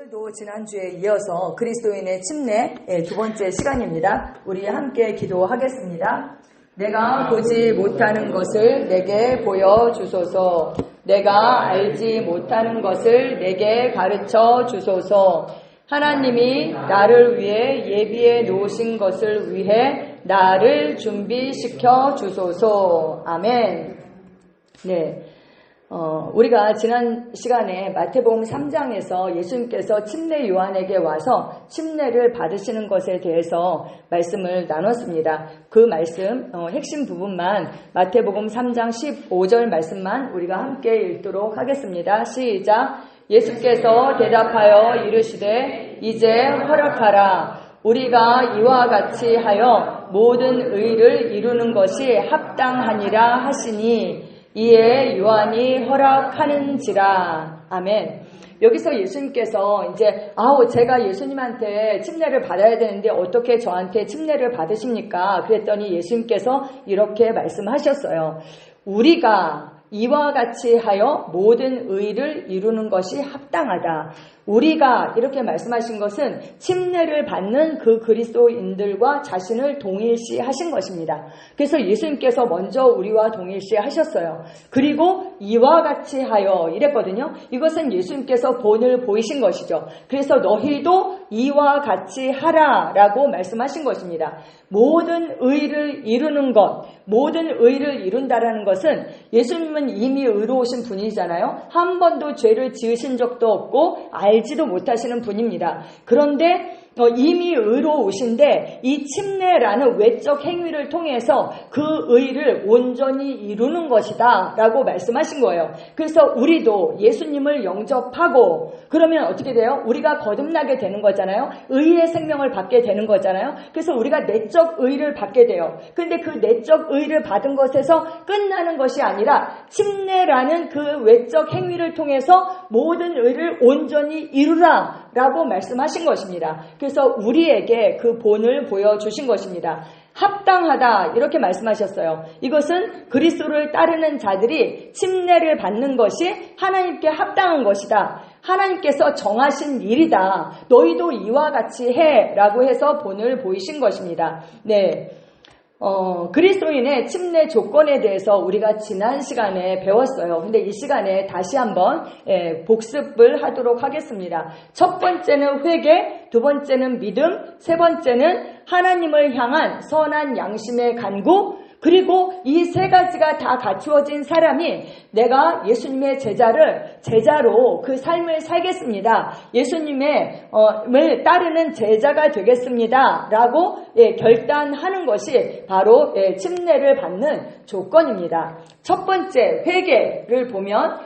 오늘도 지난주에 이어서 그리스도인의 침례 두 번째 시간입니다. 우리 함께 기도하겠습니다. 내가 보지 못하는 것을 내게 보여주소서. 내가 알지 못하는 것을 내게 가르쳐 주소서. 하나님이 나를 위해 예비해 놓으신 것을 위해 나를 준비시켜 주소서. 아멘. 네. 우리가 지난 시간에 마태복음 3장에서 예수님께서 침례 요한에게 와서 침례를 받으시는 것에 대해서 말씀을 나눴습니다. 그 말씀 핵심 부분만 마태복음 3장 15절 말씀만 우리가 함께 읽도록 하겠습니다. 시작. 예수께서 대답하여 이르시되 이제 허락하라. 우리가 이와 같이 하여 모든 의를 이루는 것이 합당하니라 하시니 이에 요한이 허락하는지라. 아멘. 여기서 예수님께서 이제 제가 예수님한테 침례를 받아야 되는데 어떻게 저한테 침례를 받으십니까? 그랬더니 예수님께서 이렇게 말씀하셨어요. 우리가 이와 같이 하여 모든 의를 이루는 것이 합당하다. 우리가 이렇게 말씀하신 것은 침례를 받는 그 그리스도인들과 자신을 동일시 하신 것입니다. 그래서 예수님께서 먼저 우리와 동일시 하셨어요. 그리고 이와 같이 하여 이랬거든요. 이것은 예수님께서 본을 보이신 것이죠. 그래서 너희도 이와 같이 하라라고 말씀하신 것입니다. 모든 의를 이루는 것, 모든 의를 이룬다라는 것은 예수님은 이미 의로우신 분이잖아요. 한 번도 죄를 지으신 적도 없고 알지도 못하시는 분입니다. 그런데 이미 의로우신데 이 침례라는 외적 행위를 통해서 그 의를 온전히 이루는 것이다 라고 말씀하신 거예요. 그래서 우리도 예수님을 영접하고 그러면 어떻게 돼요? 우리가 거듭나게 되는 거잖아요. 의의 생명을 받게 되는 거잖아요. 그래서 우리가 내적 의를 받게 돼요. 근데 그 내적 의를 받은 것에서 끝나는 것이 아니라 침례라는 그 외적 행위를 통해서 모든 의를 온전히 이루라 라고 말씀하신 것입니다. 그래서 우리에게 그 본을 보여주신 것입니다. 합당하다 이렇게 말씀하셨어요. 이것은 그리스도를 따르는 자들이 침례를 받는 것이 하나님께 합당한 것이다. 하나님께서 정하신 일이다. 너희도 이와 같이 해 라고 해서 본을 보이신 것입니다. 네. 그리스도인의 침례 조건에 대해서 우리가 지난 시간에 배웠어요. 근데 이 시간에 다시 한번 복습을 하도록 하겠습니다. 첫 번째는 회개, 두 번째는 믿음, 세 번째는 하나님을 향한 선한 양심의 간구, 그리고 이 세 가지가 다 갖추어진 사람이 내가 예수님의 제자로 그 삶을 살겠습니다. 예수님의 따르는 제자가 되겠습니다. 라고 결단하는 것이 바로 침례를 받는 조건입니다. 첫 번째 회개를 보면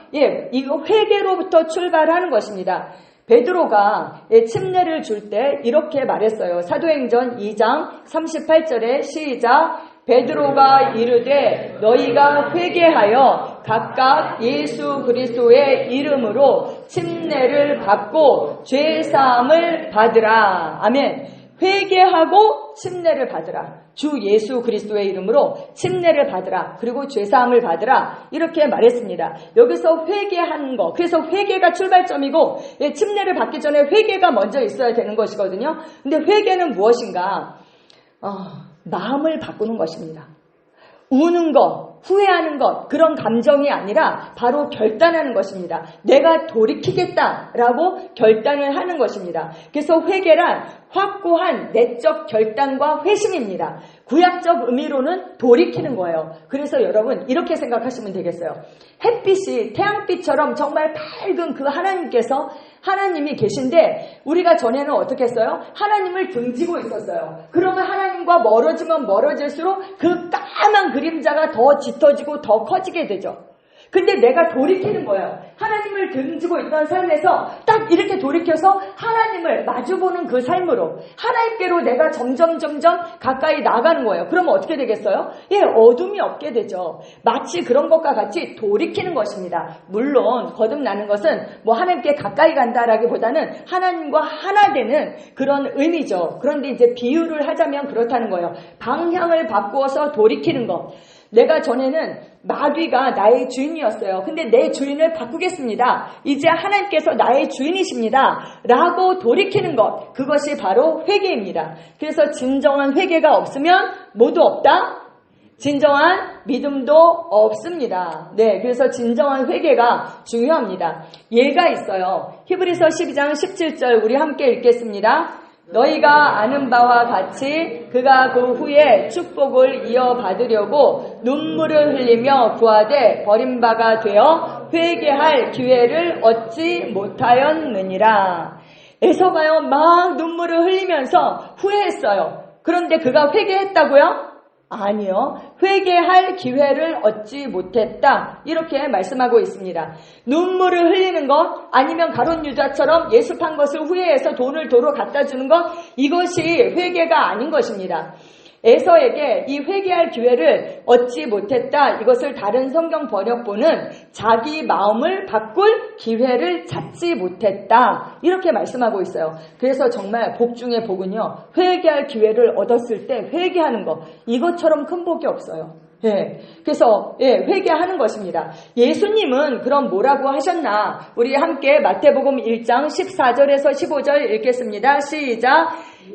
이거 회개로부터 출발하는 것입니다. 베드로가 침례를 줄 때 이렇게 말했어요. 사도행전 2장 38절에 시작. 베드로가 이르되 너희가 회개하여 각각 예수 그리스도의 이름으로 침례를 받고 죄사함을 받으라. 아멘. 회개하고 침례를 받으라. 주 예수 그리스도의 이름으로 침례를 받으라. 그리고 죄사함을 받으라. 이렇게 말했습니다. 여기서 회개하는 거. 그래서 회개가 출발점이고 침례를 받기 전에 회개가 먼저 있어야 되는 것이거든요. 근데 회개는 무엇인가? 마음을 바꾸는 것입니다. 우는 것, 후회하는 것, 그런 감정이 아니라 바로 결단하는 것입니다. 내가 돌이키겠다라고 결단을 하는 것입니다. 그래서 회개란 확고한 내적 결단과 회심입니다. 구약적 의미로는 돌이키는 거예요. 그래서 여러분 이렇게 생각하시면 되겠어요. 햇빛이 태양빛처럼 정말 밝은 그 하나님이 계신데 우리가 전에는 어떻게 했어요? 하나님을 등지고 있었어요. 그러면 하나님과 멀어지면 멀어질수록 그 까만 그림자가 더 짙어지고 더 커지게 되죠. 근데 내가 돌이키는 거예요. 하나님을 등지고 있던 삶에서 딱 이렇게 돌이켜서 하나님을 마주보는 그 삶으로 하나님께로 내가 점점 가까이 나가는 거예요. 그러면 어떻게 되겠어요? 어둠이 없게 되죠. 마치 그런 것과 같이 돌이키는 것입니다. 물론 거듭나는 것은 하나님께 가까이 간다라기보다는 하나님과 하나 되는 그런 의미죠. 그런데 이제 비유를 하자면 그렇다는 거예요. 방향을 바꾸어서 돌이키는 것. 내가 전에는 마귀가 나의 주인이었어요. 근데 내 주인을 바꾸겠습니다. 이제 하나님께서 나의 주인이십니다. 라고 돌이키는 것, 그것이 바로 회개입니다. 그래서 진정한 회개가 없으면 뭐도 없다? 진정한 믿음도 없습니다. 네, 그래서 진정한 회개가 중요합니다. 예가 있어요. 히브리서 12장 17절 우리 함께 읽겠습니다. 너희가 아는 바와 같이 그가 그 후에 축복을 이어받으려고 눈물을 흘리며 구하되 버림바가 되어 회개할 기회를 얻지 못하였느니라. 에서가요 막 눈물을 흘리면서 후회했어요. 그런데 그가 회개했다고요? 아니요. 회개할 기회를 얻지 못했다. 이렇게 말씀하고 있습니다. 눈물을 흘리는 것, 아니면 가룟 유다처럼 예수 판 것을 후회해서 돈을 도로 갖다 주는 것, 이것이 회개가 아닌 것입니다. 에서에게 이 회개할 기회를 얻지 못했다. 이것을 다른 성경 번역본은 자기 마음을 바꿀 기회를 찾지 못했다. 이렇게 말씀하고 있어요. 그래서 정말 복 중에 복은요, 회개할 기회를 얻었을 때 회개하는 것, 이것처럼 큰 복이 없어요. 예, 그래서 회개하는 것입니다. 예수님은 그럼 뭐라고 하셨나? 우리 함께 마태복음 1장 14절에서 15절 읽겠습니다. 시작.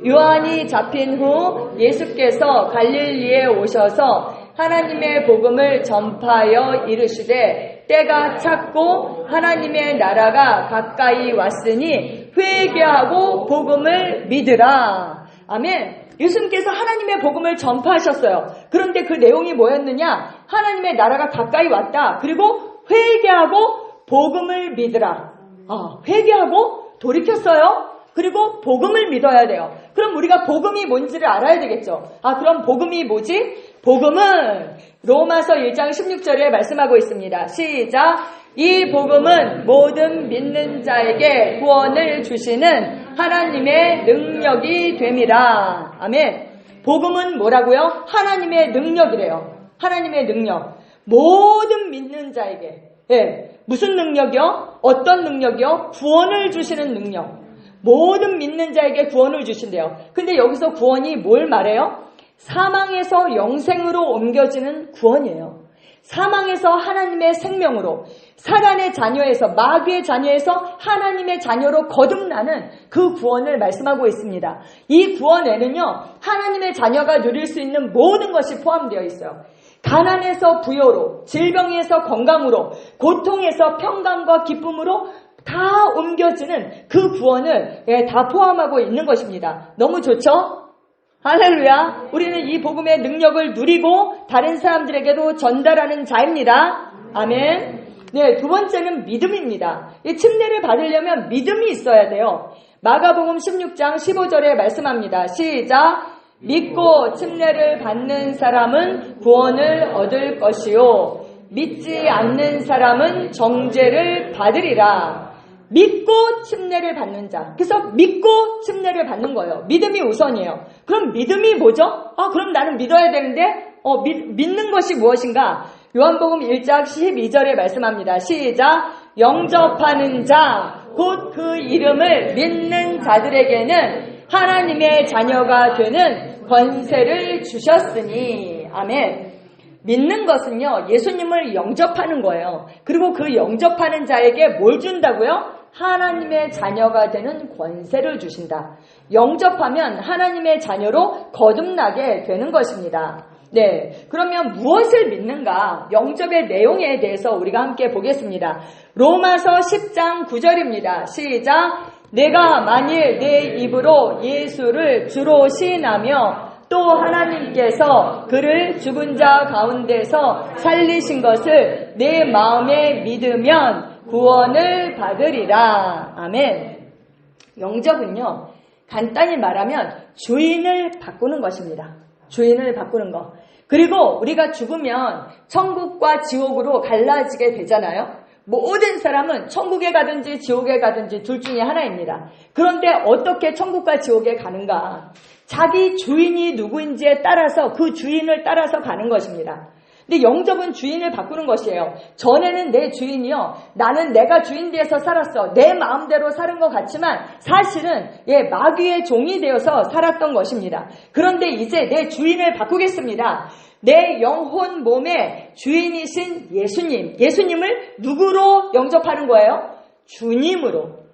요한이 잡힌 후 예수께서 갈릴리에 오셔서 하나님의 복음을 전파하여 이르시되 때가 찼고 하나님의 나라가 가까이 왔으니 회개하고 복음을 믿으라. 아멘. 예수님께서 하나님의 복음을 전파하셨어요. 그런데 그 내용이 뭐였느냐? 하나님의 나라가 가까이 왔다. 그리고 회개하고 복음을 믿으라. 회개하고 돌이켰어요. 그리고 복음을 믿어야 돼요. 그럼 우리가 복음이 뭔지를 알아야 되겠죠. 그럼 복음이 뭐지? 복음은 로마서 1장 16절에 말씀하고 있습니다. 시작. 이 복음은 모든 믿는 자에게 구원을 주시는 하나님의 능력이 됨이라. 아멘. 복음은 뭐라고요? 하나님의 능력이래요. 하나님의 능력. 모든 믿는 자에게. 무슨 능력이요? 어떤 능력이요? 구원을 주시는 능력. 모든 믿는 자에게 구원을 주신대요. 근데 여기서 구원이 뭘 말해요? 사망에서 영생으로 옮겨지는 구원이에요. 사망에서 하나님의 생명으로, 사단의 자녀에서, 마귀의 자녀에서 하나님의 자녀로 거듭나는 그 구원을 말씀하고 있습니다. 이 구원에는요, 하나님의 자녀가 누릴 수 있는 모든 것이 포함되어 있어요. 가난에서 부요로, 질병에서 건강으로, 고통에서 평강과 기쁨으로 다 옮겨지는 그 구원을 다 포함하고 있는 것입니다. 너무 좋죠? 할렐루야. 우리는 이 복음의 능력을 누리고 다른 사람들에게도 전달하는 자입니다. 아멘. 네, 두 번째는 믿음입니다. 이 침례를 받으려면 믿음이 있어야 돼요. 마가복음 16장 15절에 말씀합니다. 시작. 믿고 침례를 받는 사람은 구원을 얻을 것이요 믿지 않는 사람은 정죄를 받으리라. 믿고 침례를 받는 자. 그래서 믿고 침례를 받는 거예요. 믿음이 우선이에요. 그럼 믿음이 뭐죠? 그럼 나는 믿어야 되는데 믿는 것이 무엇인가? 요한복음 1장 12절에 말씀합니다. 시작. 영접하는 자, 곧 그 이름을 믿는 자들에게는 하나님의 자녀가 되는 권세를 주셨으니. 아멘. 믿는 것은요, 예수님을 영접하는 거예요. 그리고 그 영접하는 자에게 뭘 준다고요? 하나님의 자녀가 되는 권세를 주신다. 영접하면 하나님의 자녀로 거듭나게 되는 것입니다. 네, 그러면 무엇을 믿는가? 영접의 내용에 대해서 우리가 함께 보겠습니다. 로마서 10장 9절입니다. 시작. 내가 만일 내 입으로 예수를 주로 시인하며 또 하나님께서 그를 죽은 자 가운데서 살리신 것을 내 마음에 믿으면 구원을 받으리라. 아멘. 영접은요, 간단히 말하면 주인을 바꾸는 것입니다. 주인을 바꾸는 것. 그리고 우리가 죽으면 천국과 지옥으로 갈라지게 되잖아요. 모든 사람은 천국에 가든지 지옥에 가든지 둘 중에 하나입니다. 그런데 어떻게 천국과 지옥에 가는가? 자기 주인이 누구인지에 따라서 그 주인을 따라서 가는 것입니다. 근데 영접은 주인을 바꾸는 것이에요. 전에는 내 주인이요, 나는 내가 주인 되어서 살았어. 내 마음대로 사는 것 같지만 사실은 마귀의 종이 되어서 살았던 것입니다. 그런데 이제 내 주인을 바꾸겠습니다. 내 영혼 몸의 주인이신 예수님을 누구로 영접하는 거예요? 주님으로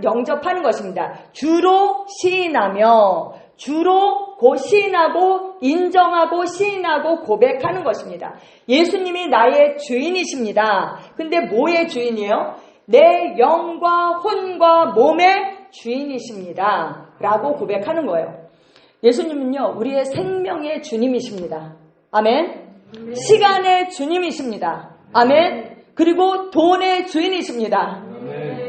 영접하는 것입니다. 주로 시인하며, 주로 시인하고 인정하고 시인하고 고백하는 것입니다. 예수님이 나의 주인이십니다. 근데 뭐의 주인이에요? 내 영과 혼과 몸의 주인이십니다. 라고 고백하는 거예요. 예수님은요, 우리의 생명의 주님이십니다. 아멘. 시간의 주님이십니다. 아멘. 그리고 돈의 주인이십니다.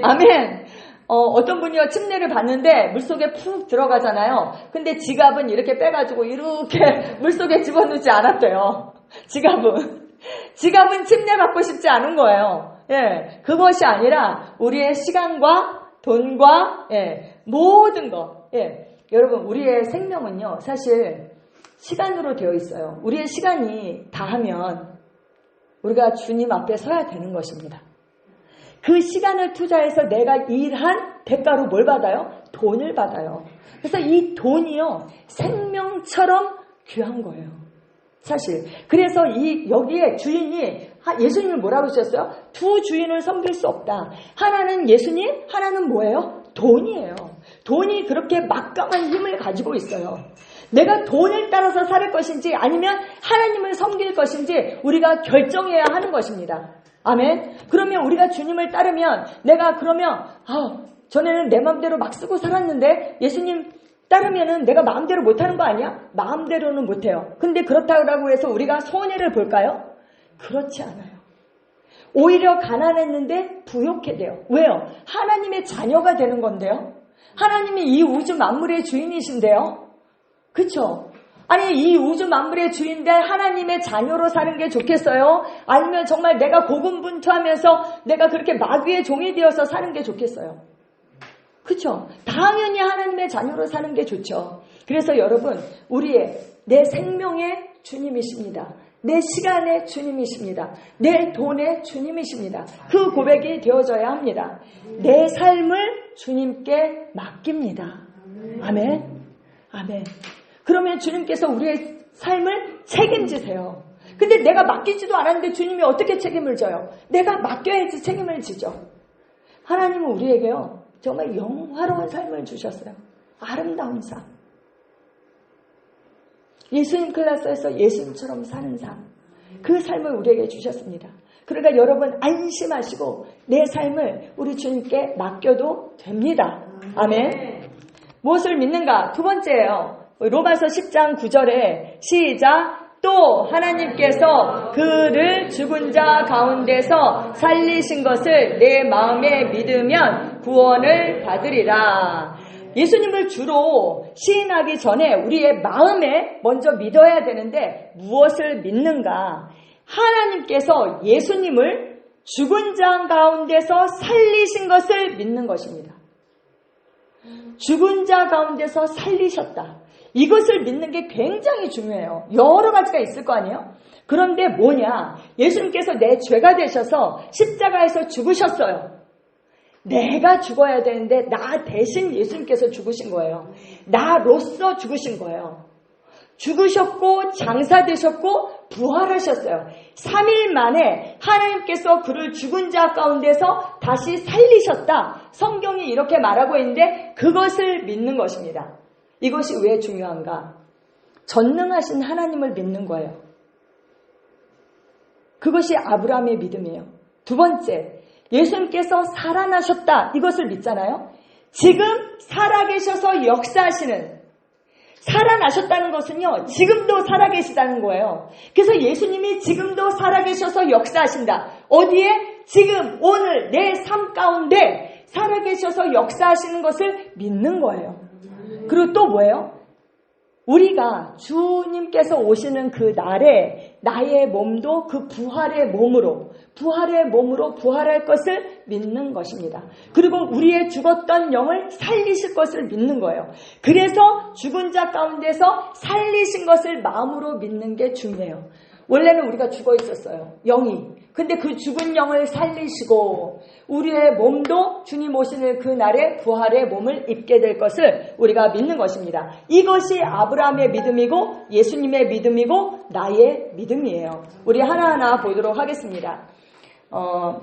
아멘. 어떤 분이요, 침례를 받는데 물속에 푹 들어가잖아요. 근데 지갑은 이렇게 빼가지고 이렇게 물속에 집어넣지 않았대요. 지갑은 침례 받고 싶지 않은 거예요. 예, 그것이 아니라 우리의 시간과 돈과 모든 것. 여러분, 우리의 생명은요, 사실 시간으로 되어 있어요. 우리의 시간이 다하면 우리가 주님 앞에 서야 되는 것입니다. 그 시간을 투자해서 내가 일한 대가로 뭘 받아요? 돈을 받아요. 그래서 이 돈이요, 생명처럼 귀한 거예요. 사실. 그래서 여기에 주인이, 예수님이 뭐라고 하셨어요? 두 주인을 섬길 수 없다. 하나는 예수님, 하나는 뭐예요? 돈이에요. 돈이 그렇게 막강한 힘을 가지고 있어요. 내가 돈을 따라서 살 것인지 아니면 하나님을 섬길 것인지 우리가 결정해야 하는 것입니다. 아멘. 그러면 우리가 주님을 따르면 내가 그러면 전에는 내 마음대로 막 쓰고 살았는데 예수님 따르면은 내가 마음대로 못하는 거 아니야? 마음대로는 못해요. 근데 그렇다고 해서 우리가 손해를 볼까요? 그렇지 않아요. 오히려 가난했는데 부욕해 돼요. 왜요? 하나님의 자녀가 되는 건데요. 하나님이 이 우주 만물의 주인이신데요. 그쵸? 아니, 이 우주 만물의 주인데 하나님의 자녀로 사는 게 좋겠어요? 아니면 정말 내가 고군분투하면서 내가 그렇게 마귀의 종이 되어서 사는 게 좋겠어요? 그쵸? 당연히 하나님의 자녀로 사는 게 좋죠. 그래서 여러분, 내 생명의 주님이십니다. 내 시간의 주님이십니다. 내 돈의 주님이십니다. 그 고백이 되어져야 합니다. 내 삶을 주님께 맡깁니다. 아멘. 아멘. 그러면 주님께서 우리의 삶을 책임지세요. 근데 내가 맡기지도 않았는데 주님이 어떻게 책임을 져요? 내가 맡겨야지 책임을 지죠. 하나님은 우리에게요, 정말 영화로운 삶을 주셨어요. 아름다운 삶. 예수님 클래스에서 예수님처럼 사는 삶. 그 삶을 우리에게 주셨습니다. 그러니까 여러분 안심하시고 내 삶을 우리 주님께 맡겨도 됩니다. 아멘. 무엇을 믿는가? 두 번째예요. 로마서 10장 9절에 시작. 또 하나님께서 그를 죽은 자 가운데서 살리신 것을 내 마음에 믿으면 구원을 받으리라. 예수님을 주로 시인하기 전에 우리의 마음에 먼저 믿어야 되는데 무엇을 믿는가? 하나님께서 예수님을 죽은 자 가운데서 살리신 것을 믿는 것입니다. 죽은 자 가운데서 살리셨다. 이것을 믿는 게 굉장히 중요해요. 여러 가지가 있을 거 아니에요? 그런데 뭐냐? 예수님께서 내 죄가 되셔서 십자가에서 죽으셨어요. 내가 죽어야 되는데 나 대신 예수님께서 죽으신 거예요. 나로서 죽으신 거예요. 죽으셨고 장사되셨고 부활하셨어요. 3일 만에 하나님께서 그를 죽은 자 가운데서 다시 살리셨다. 성경이 이렇게 말하고 있는데 그것을 믿는 것입니다. 이것이 왜 중요한가? 전능하신 하나님을 믿는 거예요. 그것이 아브라함의 믿음이에요. 두 번째, 예수님께서 살아나셨다. 이것을 믿잖아요. 지금 살아계셔서 역사하시는, 살아나셨다는 것은요, 지금도 살아계시다는 거예요. 그래서 예수님이 지금도 살아계셔서 역사하신다. 어디에? 지금 오늘 내 삶 가운데 살아계셔서 역사하시는 것을 믿는 거예요. 그리고 또 뭐예요? 우리가 주님께서 오시는 그 날에 나의 몸도 그 부활의 몸으로 부활할 것을 믿는 것입니다. 그리고 우리의 죽었던 영을 살리실 것을 믿는 거예요. 그래서 죽은 자 가운데서 살리신 것을 마음으로 믿는 게 중요해요. 원래는 우리가 죽어 있었어요. 영이. 근데 그 죽은 영을 살리시고 우리의 몸도 주님 오시는 그 날에 부활의 몸을 입게 될 것을 우리가 믿는 것입니다. 이것이 아브라함의 믿음이고 예수님의 믿음이고 나의 믿음이에요. 우리 하나하나 보도록 하겠습니다.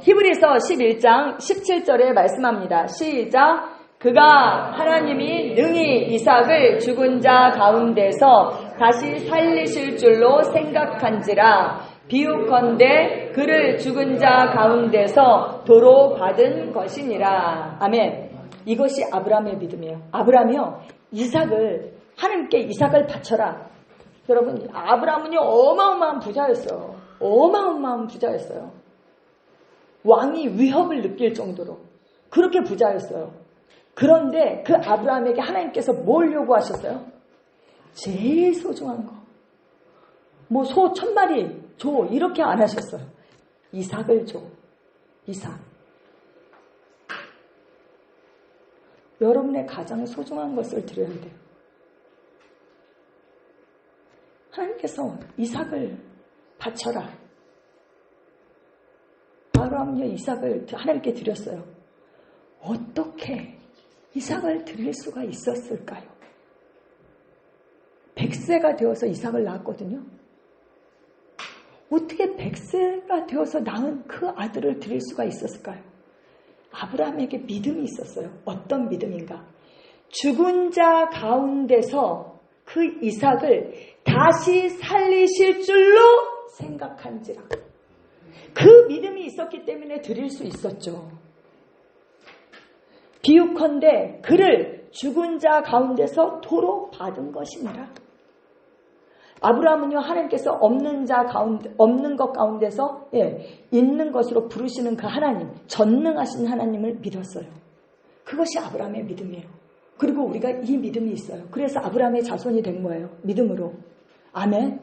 히브리서 11장 17절에 말씀합니다. 시작. 그가 하나님이 능히 이삭을 죽은 자 가운데서 다시 살리실 줄로 생각한지라 비유컨대 그를 죽은 자 가운데서 도로 받은 것이니라. 아멘. 이것이 아브라함의 믿음이에요. 아브라함이요, 하나님께 이삭을 바쳐라. 여러분, 아브라함은요 어마어마한 부자였어요. 어마어마한 부자였어요. 왕이 위협을 느낄 정도로 그렇게 부자였어요. 그런데 그 아브라함에게 하나님께서 뭘 요구하셨어요? 제일 소중한 거. 뭐 소 1000마리 줘. 이렇게 안 하셨어요. 이삭을 줘. 이삭. 여러분의 가장 소중한 것을 드려야 돼요. 하나님께서 이삭을 바쳐라. 아브라함은요 이삭을 하나님께 드렸어요. 어떻게 이삭을 드릴 수가 있었을까요? 100세가 되어서 이삭을 낳았거든요. 어떻게 100세가 되어서 낳은 그 아들을 드릴 수가 있었을까요? 아브라함에게 믿음이 있었어요. 어떤 믿음인가? 죽은 자 가운데서 그 이삭을 다시 살리실 줄로 생각한지라. 그 믿음이 있었기 때문에 드릴 수 있었죠. 비유컨대 그를 죽은 자 가운데서 도로 받은 것이니라. 아브라함은요 하나님께서 없는 것 가운데서 있는 것으로 부르시는 그 하나님, 전능하신 하나님을 믿었어요. 그것이 아브라함의 믿음이에요. 그리고 우리가 이 믿음이 있어요. 그래서 아브라함의 자손이 된 거예요. 믿음으로. 아멘.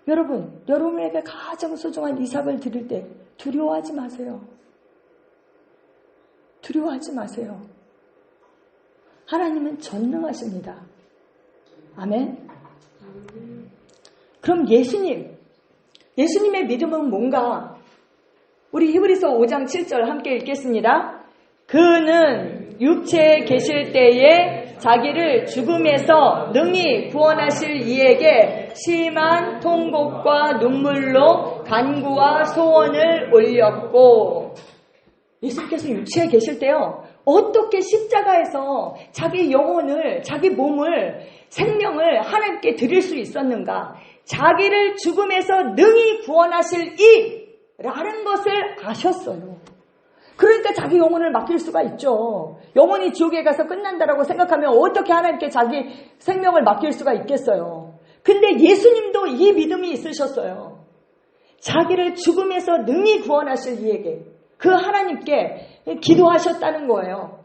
여러분, 여러분에게 가장 소중한 이삭을 드릴 때 두려워하지 마세요. 두려워하지 마세요. 하나님은 전능하십니다. 아멘. 그럼 예수님의 믿음은 뭔가? 우리 히브리서 5장 7절 함께 읽겠습니다. 그는 육체에 계실 때에 자기를 죽음에서 능히 구원하실 이에게 심한 통곡과 눈물로 간구와 소원을 올렸고, 예수님께서 육체에 계실 때요 어떻게 십자가에서 자기 영혼을, 자기 몸을, 생명을 하나님께 드릴 수 있었는가? 자기를 죽음에서 능히 구원하실 이라는 것을 아셨어요. 그러니까 자기 영혼을 맡길 수가 있죠. 영혼이 지옥에 가서 끝난다라고 생각하면 어떻게 하나님께 자기 생명을 맡길 수가 있겠어요. 근데 예수님도 이 믿음이 있으셨어요. 자기를 죽음에서 능히 구원하실 이에게, 그 하나님께 기도하셨다는 거예요.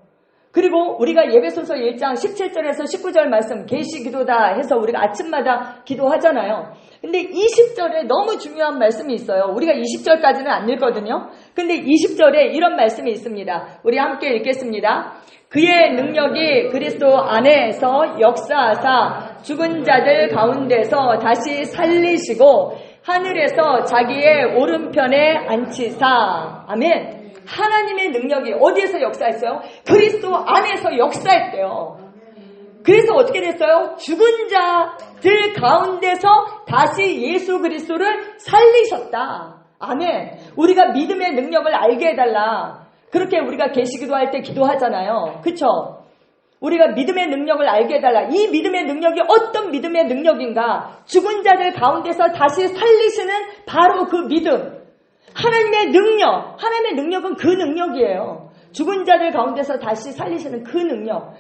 그리고 우리가 예배소서 1장 17절에서 19절 말씀 계시기도다 해서 우리가 아침마다 기도하잖아요. 근데 20절에 너무 중요한 말씀이 있어요. 우리가 20절까지는 안 읽거든요. 근데 20절에 이런 말씀이 있습니다. 우리 함께 읽겠습니다. 그의 능력이 그리스도 안에서 역사하사 죽은 자들 가운데서 다시 살리시고 하늘에서 자기의 오른편에 앉히사. 아멘. 하나님의 능력이 어디에서 역사했어요? 그리스도 안에서 역사했대요. 그래서 어떻게 됐어요? 죽은 자들 가운데서 다시 예수 그리스도를 살리셨다. 아멘. 우리가 믿음의 능력을 알게 해달라. 그렇게 우리가 계시기도할 때 기도하잖아요. 그쵸? 우리가 믿음의 능력을 알게 해달라. 이 믿음의 능력이 어떤 믿음의 능력인가? 죽은 자들 가운데서 다시 살리시는 바로 그 믿음. 하나님의 능력은 그 능력이에요. 죽은 자들 가운데서 다시 살리시는 그 능력.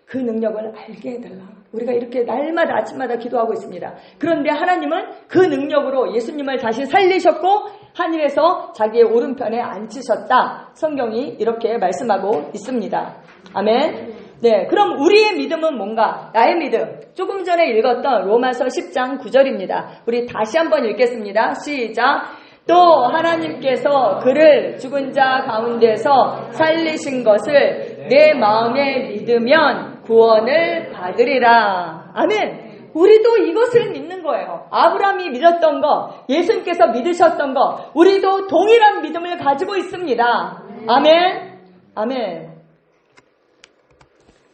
그 능력을 알게 해달라. 우리가 이렇게 날마다 아침마다 기도하고 있습니다. 그런데 하나님은 그 능력으로 예수님을 다시 살리셨고 하늘에서 자기의 오른편에 앉히셨다. 성경이 이렇게 말씀하고 있습니다. 아멘. 네, 그럼 우리의 믿음은 뭔가? 나의 믿음. 조금 전에 읽었던 로마서 10장 9절입니다. 우리 다시 한번 읽겠습니다. 시작. 또 하나님께서 그를 죽은 자 가운데서 살리신 것을 내 마음에 믿으면 구원을 받으리라. 아멘. 우리도 이것을 믿는 거예요. 아브라함이 믿었던 거, 예수님께서 믿으셨던 거, 우리도 동일한 믿음을 가지고 있습니다. 아멘. 아멘.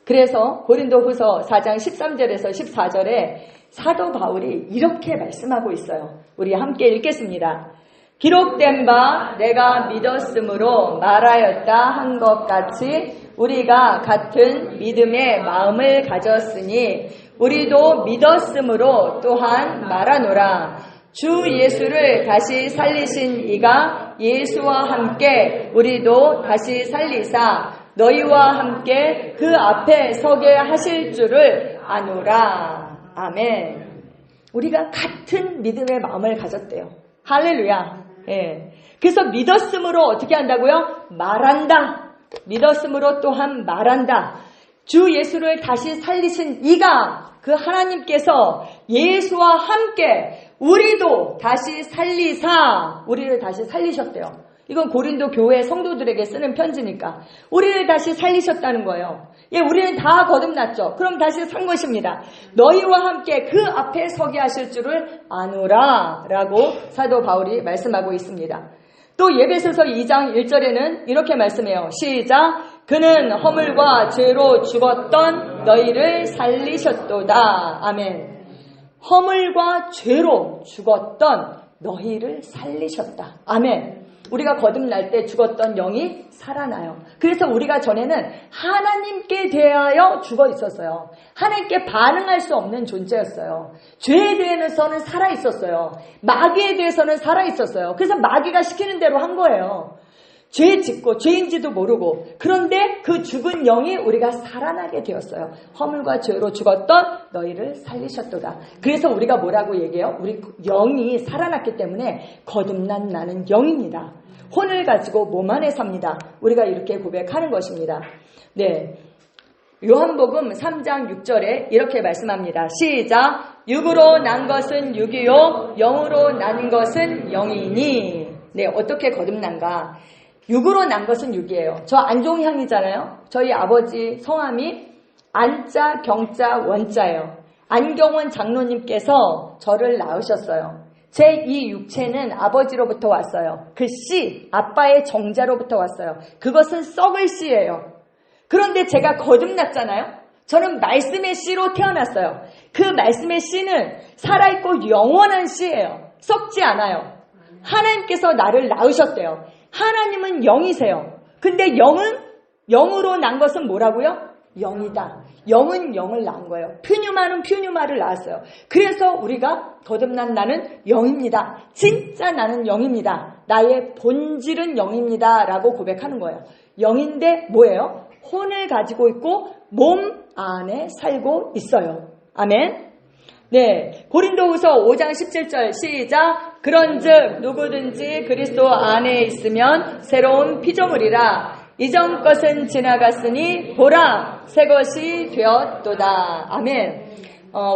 그래서 고린도후서 4장 13절에서 14절에 사도 바울이 이렇게 말씀하고 있어요. 우리 함께 읽겠습니다. 기록된 바 내가 믿었으므로 말하였다 한 것 같이 우리가 같은 믿음의 마음을 가졌으니 우리도 믿었으므로 또한 말하노라. 주 예수를 다시 살리신 이가 예수와 함께 우리도 다시 살리사 너희와 함께 그 앞에 서게 하실 줄을 아노라. 아멘. 우리가 같은 믿음의 마음을 가졌대요. 할렐루야. 예. 그래서 믿었으므로 어떻게 한다고요? 말한다. 믿었으므로 또한 말한다. 주 예수를 다시 살리신 이가, 그 하나님께서 예수와 함께 우리도 다시 살리사, 우리를 다시 살리셨대요. 이건 고린도 교회 성도들에게 쓰는 편지니까 우리를 다시 살리셨다는 거예요. 예, 우리는 다 거듭났죠. 그럼 다시 산 것입니다. 너희와 함께 그 앞에 서게 하실 줄을 아노라 라고 사도 바울이 말씀하고 있습니다. 또 예배소서 2장 1절에는 이렇게 말씀해요. 시작. 그는 허물과 죄로 죽었던 너희를 살리셨도다. 아멘. 허물과 죄로 죽었던 너희를 살리셨다. 아멘. 우리가 거듭날 때 죽었던 영이 살아나요. 그래서 우리가 전에는 하나님께 대하여 죽어 있었어요. 하나님께 반응할 수 없는 존재였어요. 죄에 대해서는 살아 있었어요. 마귀에 대해서는 살아 있었어요. 그래서 마귀가 시키는 대로 한 거예요. 죄 짓고 죄인지도 모르고. 그런데 그 죽은 영이 우리가 살아나게 되었어요. 허물과 죄로 죽었던 너희를 살리셨도다. 그래서 우리가 뭐라고 얘기해요? 우리 영이 살아났기 때문에 거듭난 나는 영입니다. 혼을 가지고 몸 안에 삽니다. 우리가 이렇게 고백하는 것입니다. 네, 요한복음 3장 6절에 이렇게 말씀합니다. 시작. 육으로 난 것은 육이요 영으로 난 것은 영이니. 네, 어떻게 거듭난가? 육으로 난 것은 육이에요. 저 안종향이잖아요. 저희 아버지 성함이 안자, 경자, 원자예요. 안경원 장로님께서 저를 낳으셨어요. 제 이 육체는 아버지로부터 왔어요. 그 씨, 아빠의 정자로부터 왔어요. 그것은 썩을 씨예요. 그런데 제가 거듭났잖아요. 저는 말씀의 씨로 태어났어요. 그 말씀의 씨는 살아있고 영원한 씨예요. 썩지 않아요. 하나님께서 나를 낳으셨대요. 하나님은 영이세요. 근데 영은, 영으로 난 것은 뭐라고요? 영이다. 영은 영을 낳은 거예요. 퓨뉴마는 퓨뉴마를 낳았어요. 그래서 우리가 거듭난 나는 영입니다. 진짜 나는 영입니다. 나의 본질은 영입니다. 라고 고백하는 거예요. 영인데 뭐예요? 혼을 가지고 있고 몸 안에 살고 있어요. 아멘. 네, 고린도후서 5장 17절 시작. 그런즉 누구든지 그리스도 안에 있으면 새로운 피조물이라. 이전 것은 지나갔으니 보라 새 것이 되었도다. 아멘.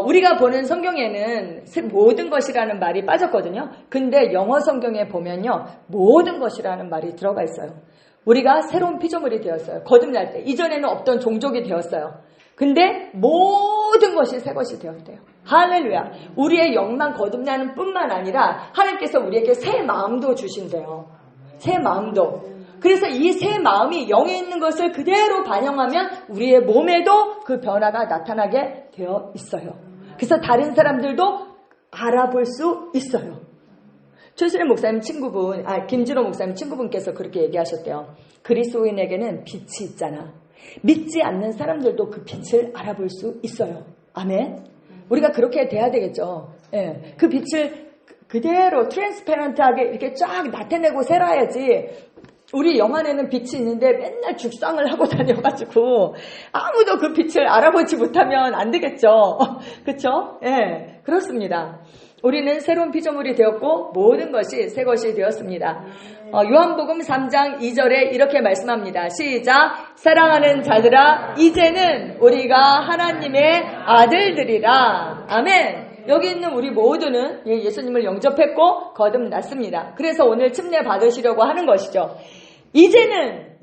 우리가 보는 성경에는 모든 것이라는 말이 빠졌거든요. 근데 영어 성경에 보면요, 모든 것이라는 말이 들어가 있어요. 우리가 새로운 피조물이 되었어요. 거듭날 때. 이전에는 없던 종족이 되었어요. 근데 모든 것이 새 것이 되었대요. 할렐루야. 우리의 영만 거듭나는 뿐만 아니라 하나님께서 우리에게 새 마음도 주신대요. 새 마음도. 그래서 이 새 마음이 영에 있는 것을 그대로 반영하면 우리의 몸에도 그 변화가 나타나게 되어 있어요. 그래서 다른 사람들도 알아볼 수 있어요. 최수림 목사님 친구분, 김진호 목사님 친구분께서 그렇게 얘기하셨대요. 그리스도인에게는 빛이 있잖아. 믿지 않는 사람들도 그 빛을 알아볼 수 있어요. 아멘. 우리가 그렇게 돼야 되겠죠. 예. 그 빛을 그대로 트랜스페런트하게 이렇게 쫙 나타내고 살아야지 우리 영 안에는 빛이 있는데 맨날 죽상을 하고 다녀가지고 아무도 그 빛을 알아보지 못하면 안 되겠죠. 그렇죠? 예, 그렇습니다. 우리는 새로운 피조물이 되었고 모든 것이 새 것이 되었습니다. 요한복음 3장 2절에 이렇게 말씀합니다. 시작. 사랑하는 자들아, 이제는 우리가 하나님의 아들들이라. 아멘. 여기 있는 우리 모두는 예수님을 영접했고 거듭났습니다. 그래서 오늘 침례 받으시려고 하는 것이죠. 이제는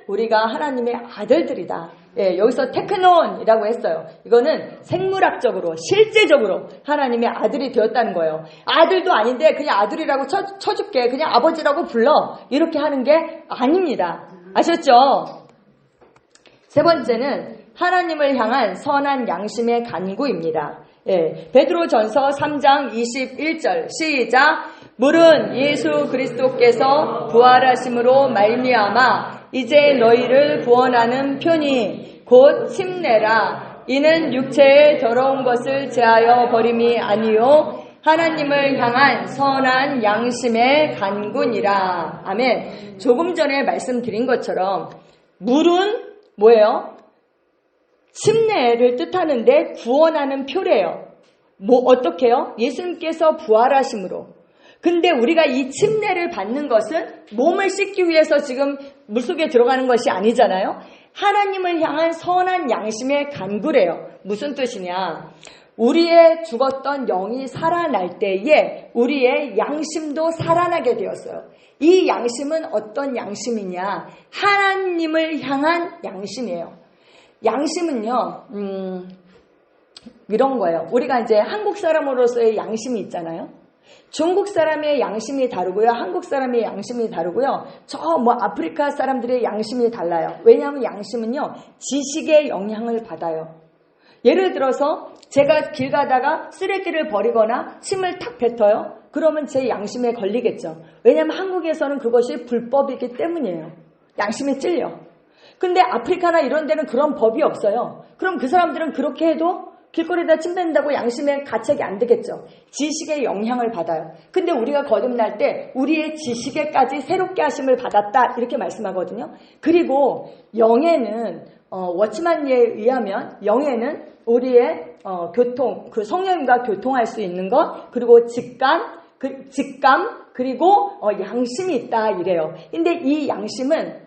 우리가 하나님의 아들들이다. 예, 여기서 테크논이라고 했어요. 이거는 생물학적으로 실제적으로 하나님의 아들이 되었다는 거예요. 아들도 아닌데 그냥 아들이라고 쳐줄게, 그냥 아버지라고 불러, 이렇게 하는 게 아닙니다. 아셨죠? 세 번째는 하나님을 향한 선한 양심의 간구입니다. 예, 베드로전서 3장 21절 시작. 물은 예수 그리스도께서 부활하심으로 말미암아 이제 너희를 구원하는 편이 곧 침례라. 이는 육체의 더러운 것을 제하여 버림이 아니요 하나님을 향한 선한 양심의 간구니라. 아멘. 조금 전에 말씀드린 것처럼 물은 뭐예요? 침례를 뜻하는데 구원하는 표래요. 어떻게요? 예수님께서 부활하심으로. 근데 우리가 이 침례를 받는 것은 몸을 씻기 위해서 지금 물속에 들어가는 것이 아니잖아요. 하나님을 향한 선한 양심의 간구래요. 무슨 뜻이냐? 우리의 죽었던 영이 살아날 때에 우리의 양심도 살아나게 되었어요. 이 양심은 어떤 양심이냐? 하나님을 향한 양심이에요. 양심은요, 이런 거예요. 우리가 이제 한국 사람으로서의 양심이 있잖아요. 중국 사람의 양심이 다르고요. 한국 사람의 양심이 다르고요. 아프리카 사람들의 양심이 달라요. 왜냐하면 양심은요, 지식의 영향을 받아요. 예를 들어서 제가 길 가다가 쓰레기를 버리거나 침을 탁 뱉어요. 그러면 제 양심에 걸리겠죠. 왜냐하면 한국에서는 그것이 불법이기 때문이에요. 양심에 찔려. 근데 아프리카나 이런 데는 그런 법이 없어요. 그럼 그 사람들은 그렇게 해도 길거리에다 침 뱉는다고 양심에 가책이 안 되겠죠. 지식의 영향을 받아요. 근데 우리가 거듭날 때 우리의 지식에까지 새롭게 하심을 받았다 이렇게 말씀하거든요. 그리고 영에는 워치만에 의하면 영에는 우리의 교통, 그 성령님과 교통할 수 있는 것, 그리고 직감 그리고 양심이 있다 이래요. 근데 이 양심은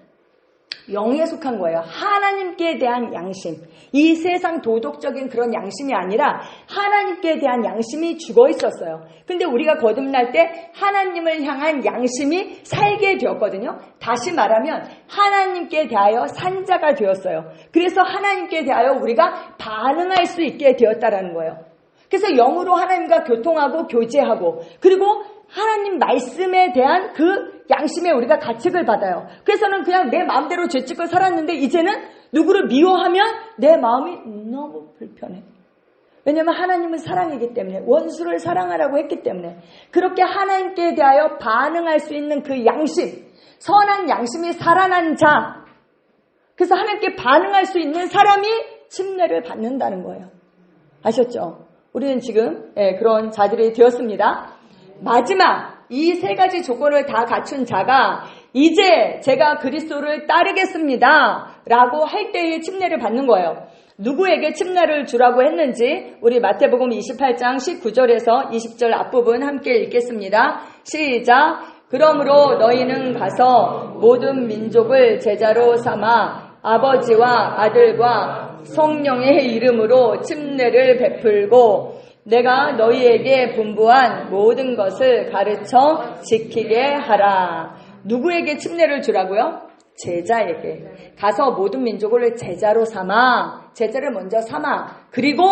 영에 속한 거예요. 하나님께 대한 양심. 이 세상 도덕적인 그런 양심이 아니라 하나님께 대한 양심이 죽어 있었어요. 근데 우리가 거듭날 때 하나님을 향한 양심이 살게 되었거든요. 다시 말하면 하나님께 대하여 산 자가 되었어요. 그래서 하나님께 대하여 우리가 반응할 수 있게 되었다라는 거예요. 그래서 영으로 하나님과 교통하고 교제하고 그리고 하나님 말씀에 대한 그 양심에 우리가 가책을 받아요. 그래서는 그냥 내 마음대로 죄짓고 살았는데 이제는 누구를 미워하면 내 마음이 너무 불편해. 왜냐하면 하나님은 사랑이기 때문에 원수를 사랑하라고 했기 때문에 그렇게 하나님께 대하여 반응할 수 있는 그 양심, 선한 양심이 살아난 자, 그래서 하나님께 반응할 수 있는 사람이 침례를 받는다는 거예요. 아셨죠? 우리는 지금 그런 자들이 되었습니다. 마지막 이 세 가지 조건을 다 갖춘 자가 이제 제가 그리스도를 따르겠습니다 라고 할 때의 침례를 받는 거예요. 누구에게 침례를 주라고 했는지 우리 마태복음 28장 19절에서 20절 앞부분 함께 읽겠습니다. 시작. 그러므로 너희는 가서 모든 민족을 제자로 삼아 아버지와 아들과 성령의 이름으로 침례를 베풀고 내가 너희에게 분부한 모든 것을 가르쳐 지키게 하라. 누구에게 침례를 주라고요? 제자에게. 가서 모든 민족을 제자로 삼아. 제자를 먼저 삼아. 그리고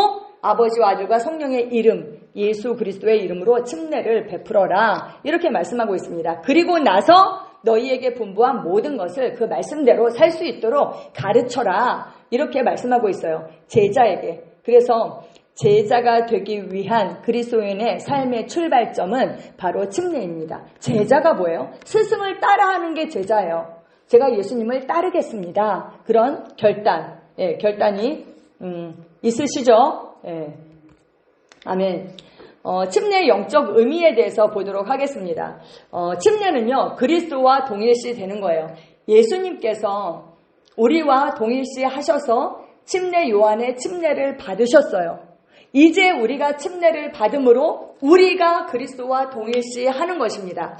아버지와 아들과 성령의 이름, 예수 그리스도의 이름으로 침례를 베풀어라. 이렇게 말씀하고 있습니다. 그리고 나서 너희에게 분부한 모든 것을 그 말씀대로 살 수 있도록 가르쳐라. 이렇게 말씀하고 있어요. 제자에게. 그래서 제자가 되기 위한 그리스도인의 삶의 출발점은 바로 침례입니다. 제자가 뭐예요? 스승을 따라하는 게 제자예요. 제가 예수님을 따르겠습니다. 그런 결단이 있으시죠? 아멘. 침례의 영적 의미에 대해서 보도록 하겠습니다. 침례는요, 그리스도와 동일시 되는 거예요. 예수님께서 우리와 동일시 하셔서 침례 요한의 침례를 받으셨어요. 이제 우리가 침례를 받음으로 우리가 그리스도와 동일시 하는 것입니다.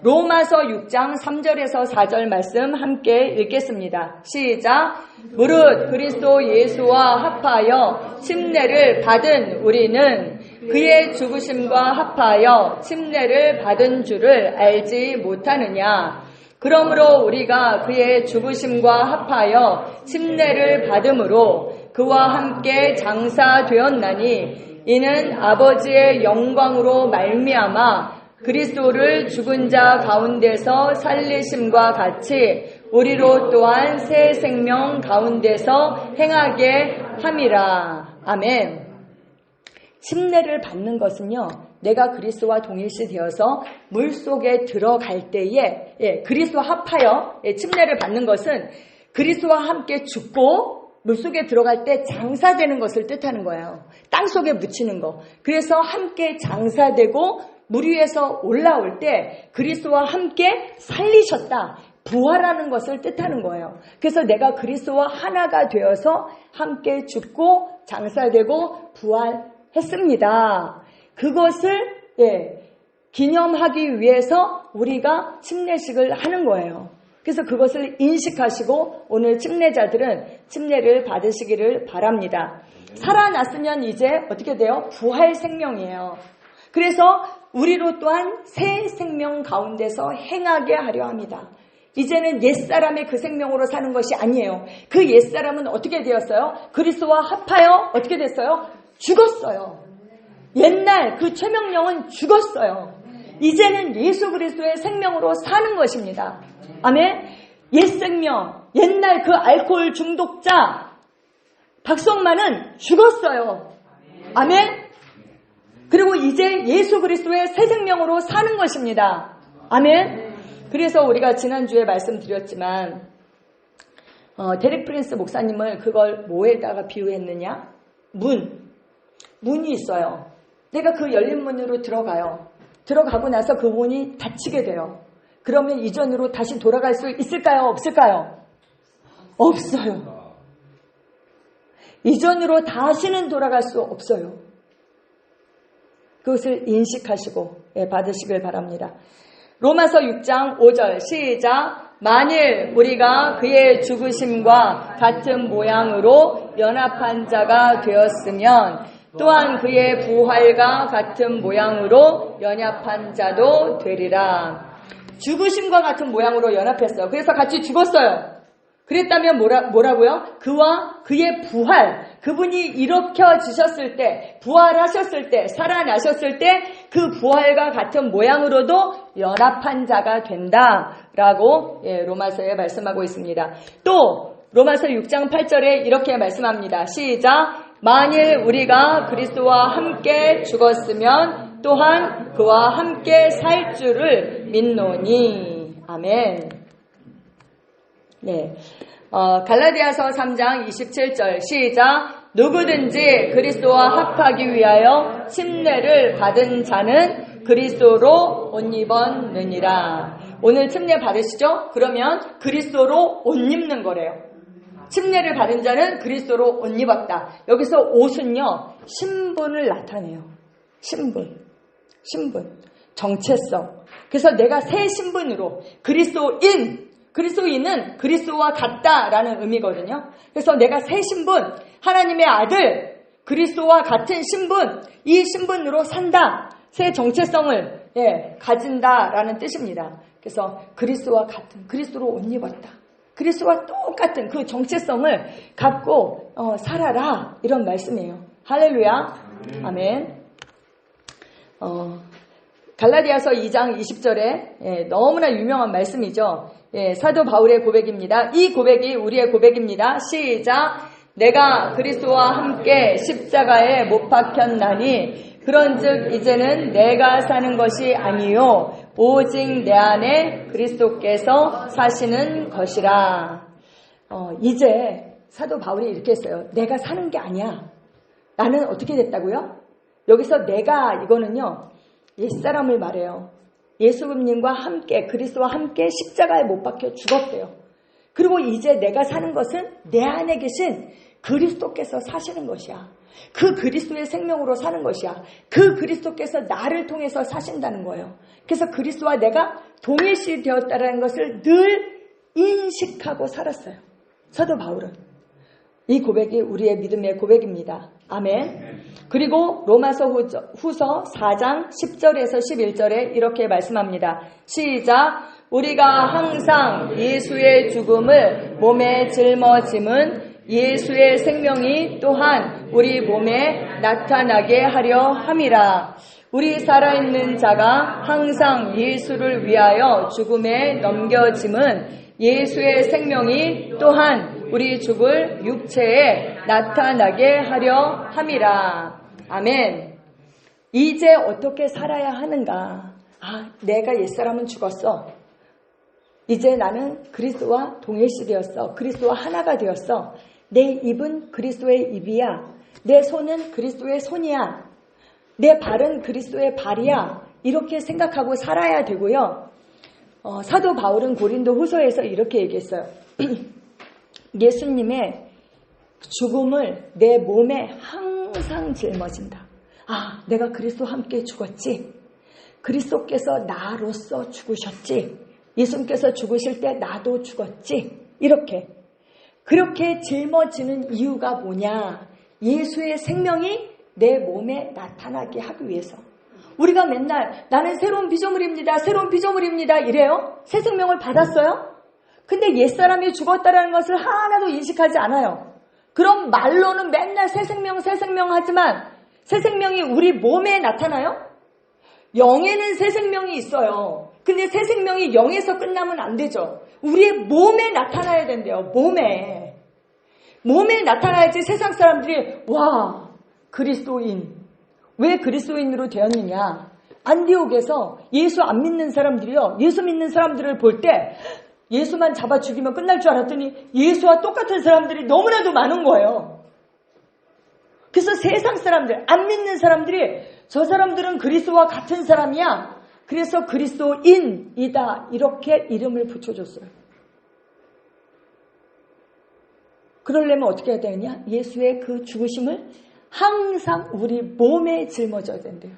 로마서 6장 3절에서 4절 말씀 함께 읽겠습니다. 시작. 무릇 그리스도 예수와 합하여 침례를 받은 우리는 그의 죽으심과 합하여 침례를 받은 줄을 알지 못하느냐. 그러므로 우리가 그의 죽으심과 합하여 침례를 받음으로 그와 함께 장사되었나니 이는 아버지의 영광으로 말미암아 그리스도를 죽은 자 가운데서 살리심과 같이 우리로 또한 새 생명 가운데서 행하게 함이라. 아멘. 침례를 받는 것은요, 내가 그리스도와 동일시 되어서 물속에 들어갈 때에 그리스도와 합하여 침례를 받는 것은 그리스도와 함께 죽고 물속에 들어갈 때 장사되는 것을 뜻하는 거예요. 땅속에 묻히는 거. 그래서 함께 장사되고 물 위에서 올라올 때 그리스도와 함께 살리셨다, 부활하는 것을 뜻하는 거예요. 그래서 내가 그리스도와 하나가 되어서 함께 죽고 장사되고 부활했습니다. 그것을 기념하기 위해서 우리가 침례식을 하는 거예요. 그래서 그것을 인식하시고 오늘 침례자들은 침례를 받으시기를 바랍니다. 살아났으면 이제 어떻게 돼요? 부활 생명이에요. 그래서 우리로 또한 새 생명 가운데서 행하게 하려 합니다. 이제는 옛사람의 그 생명으로 사는 것이 아니에요. 그 옛사람은 어떻게 되었어요? 그리스도와 합하여 어떻게 됐어요? 죽었어요. 옛날 그 최명령은 죽었어요. 이제는 예수 그리스도의 생명으로 사는 것입니다. 아멘. 옛 생명, 옛날 그 알코올 중독자 박성만은 죽었어요. 아멘. 그리고 이제 예수 그리스도의 새 생명으로 사는 것입니다. 아멘. 그래서 우리가 지난주에 말씀드렸지만 데릭 프린스 목사님을 그걸 뭐에다가 비유했느냐? 문이 있어요. 내가 그 열린 문으로 들어가요. 들어가고 나서 그 문이 닫히게 돼요. 그러면 이전으로 다시 돌아갈 수 있을까요? 없을까요? 없어요. 이전으로 다시는 돌아갈 수 없어요. 그것을 인식하시고 받으시길 바랍니다. 로마서 6장 5절 시작. 만일 우리가 그의 죽으심과 같은 모양으로 연합한 자가 되었으면 또한 그의 부활과 같은 모양으로 연합한 자도 되리라. 죽으심과 같은 모양으로 연합했어요. 그래서 같이 죽었어요. 그랬다면 뭐라고요? 그와 그의 부활, 그분이 일으켜지셨을 때, 부활하셨을 때, 살아나셨을 때 그 부활과 같은 모양으로도 연합한 자가 된다라고 로마서에 말씀하고 있습니다. 또 로마서 6장 8절에 이렇게 말씀합니다. 시작. 만일 우리가 그리스도와 함께 죽었으면 또한 그와 함께 살 줄을 믿노니. 아멘. 네. 갈라디아서 3장 27절 시작. 누구든지 그리스도와 합하기 위하여 침례를 받은 자는 그리스도로 옷 입었느니라. 오늘 침례 받으시죠? 그러면 그리스도로 옷 입는 거래요. 침례를 받은 자는 그리스도로 옷 입었다. 여기서 옷은요, 신분을 나타내요. 신분, 정체성. 그래서 내가 새 신분으로 그리스도인은 그리스도와 같다라는 의미거든요. 그래서 내가 새 신분, 하나님의 아들, 그리스도와 같은 신분, 이 신분으로 산다. 새 정체성을 가진다라는 뜻입니다. 그래서 그리스도와 같은, 그리스도로 옷 입었다. 그리스도와 똑같은 그 정체성을 갖고 살아라. 이런 말씀이에요. 할렐루야. 아멘. 갈라디아서 2장 20절에 너무나 유명한 말씀이죠. 사도 바울의 고백입니다. 이 고백이 우리의 고백입니다. 시작. 내가 그리스도와 함께 십자가에 못 박혔나니 그런즉 이제는 내가 사는 것이 아니요 오직 내 안에 그리스도께서 사시는 것이라. 이제 사도 바울이 이렇게 했어요. 내가 사는 게 아니야. 나는 어떻게 됐다고요? 여기서 내가 이거는요, 옛사람을 말해요. 예수님과 함께, 그리스도와 함께 십자가에 못 박혀 죽었대요. 그리고 이제 내가 사는 것은 내 안에 계신 그리스도께서 사시는 것이야. 그 그리스도의 생명으로 사는 것이야. 그 그리스도께서 나를 통해서 사신다는 거예요. 그래서 그리스도와 내가 동일시 되었다는 것을 늘 인식하고 살았어요. 사도 바울은. 이 고백이 우리의 믿음의 고백입니다. 아멘. 그리고 로마서 후서 4장 10절에서 11절에 이렇게 말씀합니다. 시작. 우리가 항상 예수의 죽음을 몸에 짊어짐은 예수의 생명이 또한 우리 몸에 나타나게 하려 함이라. 우리 살아있는 자가 항상 예수를 위하여 죽음에 넘겨짐은 예수의 생명이 또한 우리 죽을 육체에 나타나게 하려 함이라. 아멘. 이제 어떻게 살아야 하는가? 내가 옛사람은 죽었어. 이제 나는 그리스도와 동일시 되었어. 그리스도와 하나가 되었어. 내 입은 그리스도의 입이야. 내 손은 그리스도의 손이야. 내 발은 그리스도의 발이야. 이렇게 생각하고 살아야 되고요. 사도 바울은 고린도 후서에서 이렇게 얘기했어요. 예수님의 죽음을 내 몸에 항상 짊어진다. 내가 그리스도와 함께 죽었지. 그리스도께서 나로서 죽으셨지. 예수님께서 죽으실 때 나도 죽었지. 그렇게 짊어지는 이유가 뭐냐? 예수의 생명이 내 몸에 나타나게 하기 위해서. 우리가 맨날 나는 새로운 피조물입니다. 새로운 피조물입니다. 이래요. 새 생명을 받았어요? 근데 옛사람이 죽었다라는 것을 하나도 인식하지 않아요. 그럼 말로는 맨날 새 생명 하지만 새 생명이 우리 몸에 나타나요? 영에는 새 생명이 있어요. 근데 새 생명이 영에서 끝나면 안 되죠. 우리의 몸에 나타나야 된대요. 몸에 나타나야지 세상 사람들이 와, 그리스도인. 왜 그리스도인으로 되었느냐? 안디옥에서 예수 안 믿는 사람들이요. 예수 믿는 사람들을 볼 때 예수만 잡아 죽이면 끝날 줄 알았더니 예수와 똑같은 사람들이 너무나도 많은 거예요. 그래서 세상 사람들, 안 믿는 사람들이 저 사람들은 그리스도와 같은 사람이야. 그래서 그리스도인이다. 이렇게 이름을 붙여줬어요. 그러려면 어떻게 해야 되느냐? 예수의 그 죽으심을 항상 우리 몸에 짊어져야 된대요.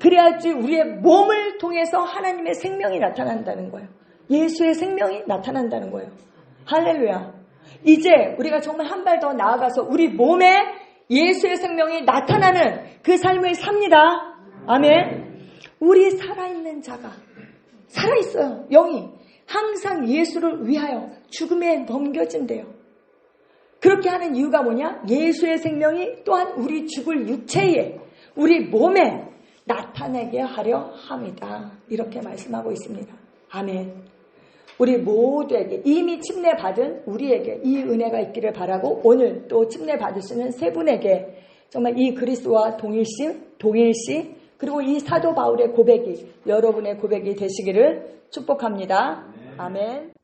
그래야지 우리의 몸을 통해서 하나님의 생명이 나타난다는 거예요. 예수의 생명이 나타난다는 거예요. 할렐루야. 이제 우리가 정말 한 발 더 나아가서 우리 몸에 예수의 생명이 나타나는 그 삶을 삽니다. 아멘. 우리 살아있는 자가 살아있어요. 영이 항상 예수를 위하여 죽음에 넘겨진대요. 그렇게 하는 이유가 뭐냐? 예수의 생명이 또한 우리 죽을 육체에, 우리 몸에 나타내게 하려 합니다. 이렇게 말씀하고 있습니다. 아멘. 우리 모두에게 이미 침례받은 우리에게 이 은혜가 있기를 바라고, 오늘 또 침례받으시는 세 분에게 정말 이 그리스도와 동일시 그리고 이 사도 바울의 고백이 여러분의 고백이 되시기를 축복합니다. 아멘.